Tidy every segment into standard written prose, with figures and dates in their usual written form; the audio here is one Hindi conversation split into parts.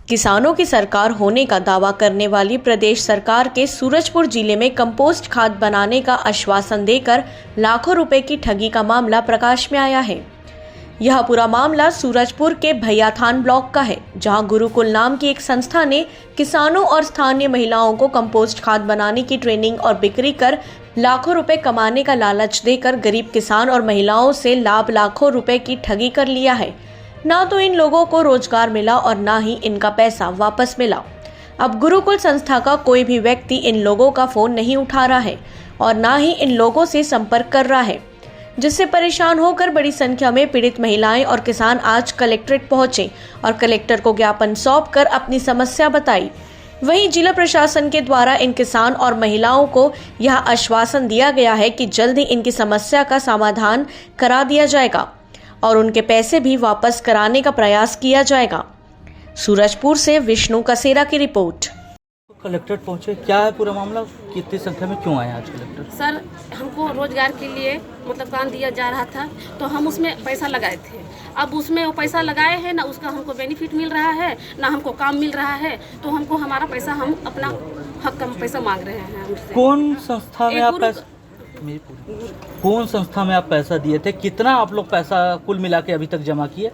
किसानों की सरकार होने का दावा करने वाली प्रदेश सरकार के सूरजपुर जिले में कंपोस्ट खाद बनाने का आश्वासन देकर लाखों रुपए की ठगी का मामला प्रकाश में आया है। यह पूरा मामला सूरजपुर के भैयाथान ब्लॉक का है, जहां गुरुकुल नाम की एक संस्था ने किसानों और स्थानीय महिलाओं को कंपोस्ट खाद बनाने की ट्रेनिंग और बिक्री कर लाखों रुपए कमाने का लालच देकर गरीब किसान और महिलाओं से लाखों रुपए की ठगी कर लिया है। ना तो इन लोगों को रोजगार मिला और ना ही इनका पैसा वापस मिला। अब गुरुकुल संस्था का कोई भी व्यक्ति इन लोगों का फोन नहीं उठा रहा है और ना ही इन लोगों से संपर्क कर रहा है, जिससे परेशान होकर बड़ी संख्या में पीड़ित महिलाएं और किसान आज कलेक्ट्रेट पहुंचे और कलेक्टर को ज्ञापन सौंपकर अपनी समस्या बताई। वहीं जिला प्रशासन के द्वारा इन किसान और महिलाओं को यह आश्वासन दिया गया है कि जल्द ही इनकी समस्या का समाधान करा दिया जाएगा और उनके पैसे भी वापस कराने का प्रयास किया जाएगा। सूरजपुर से विष्णु कसेरा की रिपोर्ट। कलेक्टर पहुंचे, क्या है पूरा मामला, कितनी संख्या में क्यों आए आज कलेक्टर? सर, हमको रोजगार के लिए काम दिया जा रहा था, तो हम उसमें पैसा लगाए थे। अब उसमें वो पैसा लगाए हैं ना, उसका हमको बेनिफिट मिल रहा है ना हमको काम मिल रहा है, तो हमको हमारा पैसा, हम अपना हक का पैसा मांग रहे हैं हमसे। कौन संस्था में आप पैसा दिए थे? कितना आप लोग पैसा कुल मिला के अभी तक जमा किए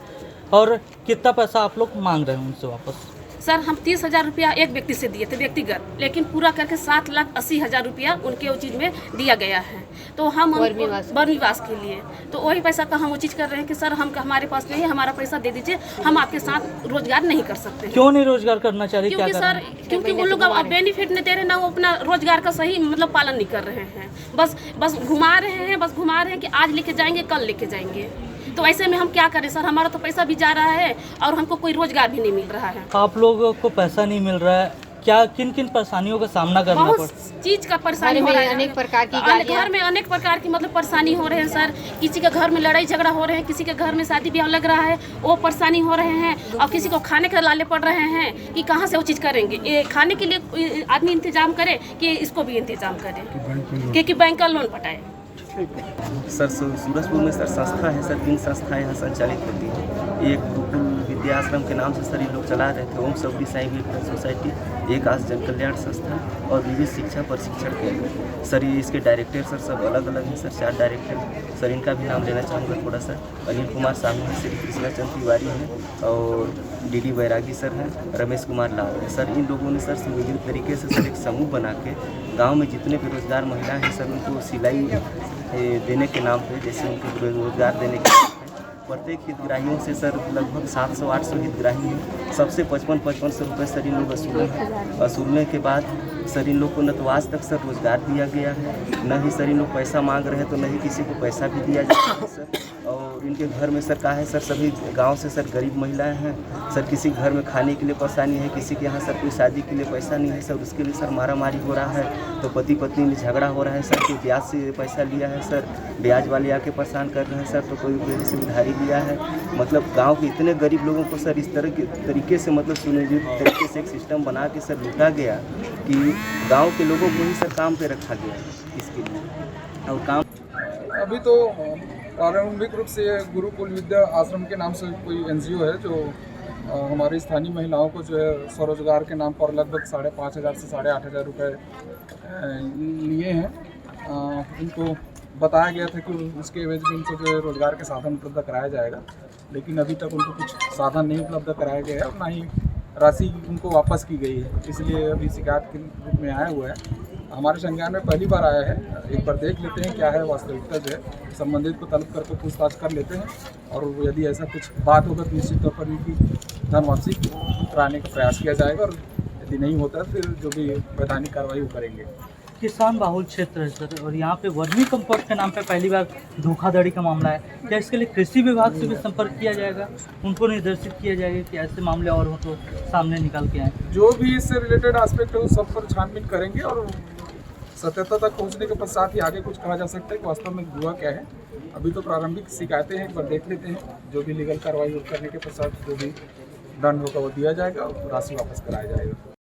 और कितना पैसा आप लोग मांग रहे हैं उनसे वापस? सर, हम 30,000 रुपया एक व्यक्ति से दिए थे व्यक्तिगत, लेकिन पूरा करके 7,80,000 रुपया उनके वो चीज़ में दिया गया है। तो हम बर्मीवास के लिए, तो वही पैसा का हम वो चीज़ कर रहे हैं कि सर हमारे पास नहीं है, हमारा पैसा दे दीजिए, हम आपके साथ रोजगार नहीं कर सकते। क्यों नहीं रोजगार करना चाह रहे? क्योंकि सर, क्योंकि वो लोग बेनिफिट नहीं दे रहे ना, वो अपना रोजगार का सही पालन नहीं कर रहे हैं। बस घुमा रहे हैं कि आज लेके जाएंगे, कल लेके जाएंगे। तो ऐसे में हम क्या करें सर? हमारा तो पैसा भी जा रहा है और हमको कोई रोजगार भी नहीं मिल रहा है। आप लोगों को पैसा नहीं मिल रहा है, क्या किन किन परेशानियों का सामना करना पड़? बहुत चीज का परेशानी हो रहा है, अनेक प्रकार की घर में अनेक प्रकार की परेशानी हो रहे हैं सर। किसी के घर में लड़ाई झगड़ा हो रहे हैं, किसी के घर में शादी ब्याह लग रहा है, वो परेशानी हो रहे हैं, और किसी को खाने के लाले पड़ रहे हैं कि कहाँ से वो चीज़ करेंगे। ये खाने के लिए आदमी इंतजाम करे कि इसको भी इंतजाम करे कि बैंक का लोन पटाए। सर, सूरजपुर में सर संस्था है सर, 3 संस्थाएं यहाँ संचालित होती हैं। एक गुरुकुल विद्या आश्रम के नाम से सर ये लोग चला रहे थे, ओम सबरी साई वेलफेयर सोसाइटी, एक आज जन कल्याण संस्था और विविध शिक्षा प्रशिक्षण केंद्र। सर ये इसके डायरेक्टर सर सब अलग अलग हैं सर, 4 डायरेक्टर। सर इनका भी नाम लेना चाहूँगा थोड़ा सा। अनिल कुमार साहू हैं, श्री कृष्णा चंद्र तिवारी हैं और डी बैरागी सर हैं, रमेश कुमार लाल हैं। सर इन लोगों ने सर सुविधित तरीके से सर एक समूह बना के गाँव में जितने बेरोजगार महिलाएँ हैं सर, उनको सिलाई देने के नाम पे, जैसे उनको रोजगार देने के नाम पे प्रत्येक हितग्राहियों से सर लगभग 700-800 हितग्राही हैं, सबसे 55-55 रुपये सर इन लोग वसूलने के बाद सर इन लोग को न तो आज तक सर रोजगार दिया गया है, न ही सर इन लोग पैसा मांग रहे हैं, तो न ही किसी को पैसा भी दिया जाता है सर। और इनके घर में सर कहा है सर, सभी गांव से सर गरीब महिलाएं हैं सर, किसी घर में खाने के लिए परेशानी है, किसी के यहाँ सर कोई शादी के लिए पैसा नहीं है सर, उसके लिए सर मारामारी हो रहा है, तो पति पत्नी में झगड़ा हो रहा है सर, कोई ब्याज से पैसा लिया है सर, ब्याज वाले आके परेशान कर रहे हैं सर, तो कोई क्रेडिट से उधारी लिया है। मतलब गांव के इतने गरीब लोगों को सर इस तरह के तरीके से सुनियोजित तरीके से एक सिस्टम बना के सर लूटा गया कि गाँव के लोगों को ही सर काम पे रखा गया इसके लिए। और काम अभी तो प्रारंभिक रूप से गुरुकुल विद्या आश्रम के नाम से कोई NGO है जो हमारी स्थानीय महिलाओं को जो है स्वरोजगार के नाम पर लगभग 5,500 से 8,500 रुपये लिए हैं। उनको बताया गया था कि उसके एवज में उनको जो है रोजगार के साधन उपलब्ध कराया जाएगा, लेकिन अभी तक उनको कुछ साधन नहीं उपलब्ध कराया गया है और ना ही राशि उनको वापस की गई है। इसलिए अभी शिकायत के रूप में आया हुआ है। हमारे संज्ञान में पहली बार आया है, एक बार देख लेते हैं क्या है वास्तविकता, जो है संबंधित को तलब करके पूछताछ कर लेते हैं और यदि ऐसा कुछ बात होगा तो निश्चित तौर पर इनकी धन वापसी कराने का प्रयास किया जाएगा और यदि नहीं होता फिर जो भी वैधानिक कार्रवाई वो करेंगे। किसान बाहुल क्षेत्र है सर, और यहाँ पे वर्मी कंपोस्ट के नाम पे पहली बार धोखाधड़ी का मामला है। क्या इसके लिए कृषि विभाग से भी संपर्क किया जाएगा, उनको निर्देशित किया जाएगा कि ऐसे मामले और हो तो सामने निकाल के आए? जो भी इससे रिलेटेड एस्पेक्ट है उस सब पर छानबीन करेंगे और सत्यता तक पहुँचने के पश्चात ही आगे कुछ कहा जा सकता है कि वास्तव में हुआ क्या है। अभी तो प्रारंभिक शिकायतें हैं, एक बार देख लेते हैं, जो भी लीगल कार्रवाई करने के पश्चात जो भी दंड होगा वो दिया जाएगा और राशि वापस कराया जाएगा।